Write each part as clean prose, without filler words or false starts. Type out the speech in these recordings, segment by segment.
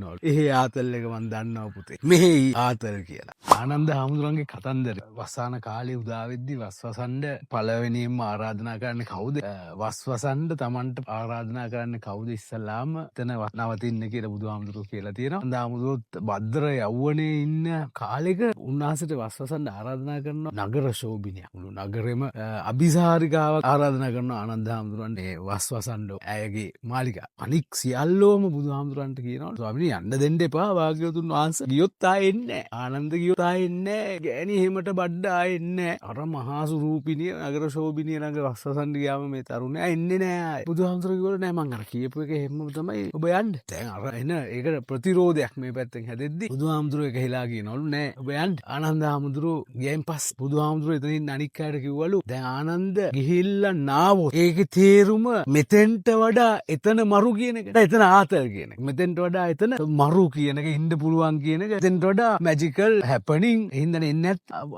වඩිනවලු. එහෙ ආතල් එක මන් දන්නවා පුතේ. මෙහෙ ආතල් කියලා. ආනන්ද හාමුදුරන්ගේ කතන්දර. වස්සාන කාලේ උදා වෙද්දි වස්වසන්ඩ පළවෙනියෙන්ම ආරාධනා කරන්නේ කවුද? වස්වසන්ඩ Tamanට ආරාධනා කරන්නේ කවුද ඉස්සල්ලාම එතන නවතින්න කියලා බුදුහාමුදුරුවෝ කියලා තියෙනවා. හාමුදුරුවෝ භද්‍ර යෞවනයේ ඉන්න කාලෙක උන්වහන්සේට වස්වසන්ඩ ආරාධනා කරනවා නගර ශෝභිනියක්. මුළු නගරෙම අභිසාරිකාවක් ආරාධනා කරනවා ආනන්ද හාමුදුරන්ට ඒ වස්වසන්ඩ ඇයගේ මාලිගා. අනික් සියල්ලෝම බුදුහාමුදුරන්ට කියනවා ස්වාමීනි යන්න දෙන්න එපා වාග්යවතුන් වහන්සේ. ගියොත් ආයෙ එන්නේ නැහැ. ආනන්ද ගියොත් ආයෙ එන්නේ නැහැ. ගෑණි එහෙමට බඩ ආයෙ එන්නේ නැහැ. අර මහා සුරූපිනිය නගර ශෝභිනිය ළඟ වස්වසන්ඩ ගියාම මේ තරුණයා එන්නේ නැහැ. බුදුහාමුදුරුවෝ කිව්වලු නෑ මං අර කියපු එක එහෙම තමයි ඔබ යන්න. දැන් අර එන ඒකට ප්‍රතිරෝධයක් මේ පැත්තෙන් හැදෙද්දි බුදුහාමුදුරුවෝ එක හිලා කියනවලු නෑ ඔබ යන්න. ආනන්ද හාමුදුරුවෝ ගියන් පස්සේ බුදුහාමුදුරුවෝ එතනින් අනික් අයට කිව්වලු දැන් ආනන්ද ගිහිල්ලා නාවොත් ඒකේ තේරුම මෙතෙන්ට වඩා එතන මරු කියන එක. එතන ආතල් කියන එක. මෙතෙන්ට වඩා එතන මරු කියන එක ඉන්න පුළුවන් කියන එක. එතෙන්ට වඩා මැජිකල් හැපනින් හින්දානේ එන්නේ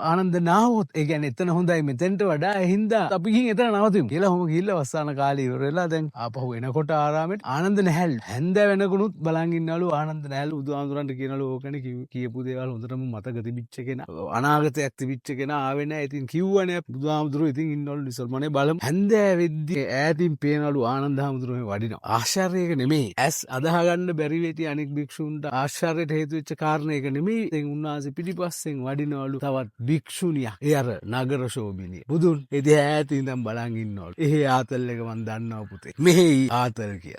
ආනන්ද නාවොත් ඒ කියන්නේ එතන හොඳයි මෙතෙන්ට වඩා ඒ හින්දා අපි ගිහින් එතන නවතිමු කියලා ඔහොම ගිහිල්ලා වස්සාන කාලේ ඉවර වෙලා දැන් ආපහු එනකොට ආරාමෙට ආනන්ද නැහැල් හැන්ද වෙනකුණුත් බලන් ඉන්නවලු ආනන්ද නැහැල් බුදුහාමුදුරන්ට කියනවලු ඕකනේ කියපු දේවල් හොඳටම මතක තිබිච්ච කෙනා අනාගතයක් තිබිච්ච කෙනා ආවේ නැහැ ඉතින් කිව්වනේ බුදුහාමුදුරුවෝ ඉතින් ඉන්නවලු නිසල්මනේ බලමු හැන්ද වෙද්දි ඈතින් පේනවලු ආනන්ද හාමුදුරුවෝ වඩිනවා ආශ්චර්යයක නෙමෙයි ඇස් අදාහ ගන්න බැරි වෙටි අනෙක් භික්ෂුන්ට ආශ්චර්යයට හේතු වෙච්ච කාරණේක නෙමෙයි ඉතින් උන්වහන්සේ පිටිපස්සෙන් වඩිනවලු තවත් භික්ෂුණියක් ඒ අර නගර ශෝභිනිය බුදුන් එදී ඈතින් ඉඳන් බලන් ඉන්නවලු එහෙ ආතල් එක මන් දන්නවා පුතේ මෙහෙ ආතල් කියලා